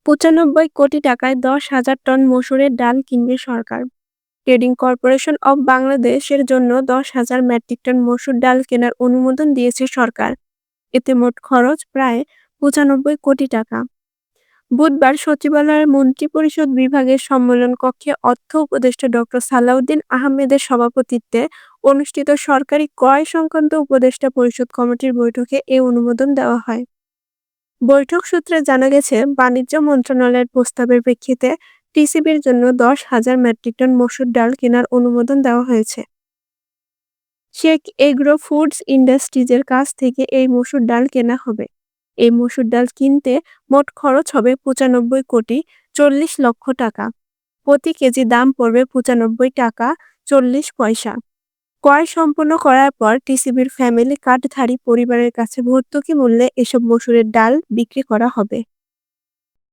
৯৫ কোটি টাকায় ১০,০০০ টন মসুরের ডাল কিনবে সরকার। ট্রেডিং কর্পোরেশন অব বাংলাদেশের জন্য ১০,০০০ মেট্রিক টন মসুর ডাল কেনার অনুমোদন দিয়েছে সরকার। এতে মোট খরচ প্রায় ৯৫ কোটি টাকা। বুধবার সচিবালয়ের মন্ত্রিপরিষদ বিভাগের সম্মেলন কক্ষে অর্থ উপদেষ্টা ডক্টর সালাউদ্দিন আহমেদের সভাপতিত্বে অনুষ্ঠিত সরকারি ক্রয় সংক্রান্ত উপদেষ্টা পরিষদ কমিটির বৈঠকে এ অনুমোদন দেওয়া হয়। বৈঠক সূত্রে জানা গেছে, বাণিজ্য মন্ত্রণালয়ের প্রস্তাবের প্রেক্ষিতে টিসিবির জন্য ১০,০০০ মেট্রিক টন মসুর ডাল কেনার অনুমোদন দেওয়া হয়েছে। শেখ এগ্রো ফুডস ইন্ডাস্ট্রিজের কাছ থেকে এই মসুর ডাল কেনা হবে। এই মসুর ডাল কিনতে মোট খরচ হবে ৯৫,৪০,০০,০০০ টাকা। প্রতি কেজি দাম পড়বে ৯৫ টাকা ৪০ পয়সা। ক্রয় সম্পন্ন করার পর টিসিবির ফ্যামিলি কার্ডধারী পরিবারের কাছে ভর্তুকি মূল্যে এসব মসুরের ডাল বিক্রি করা হবে।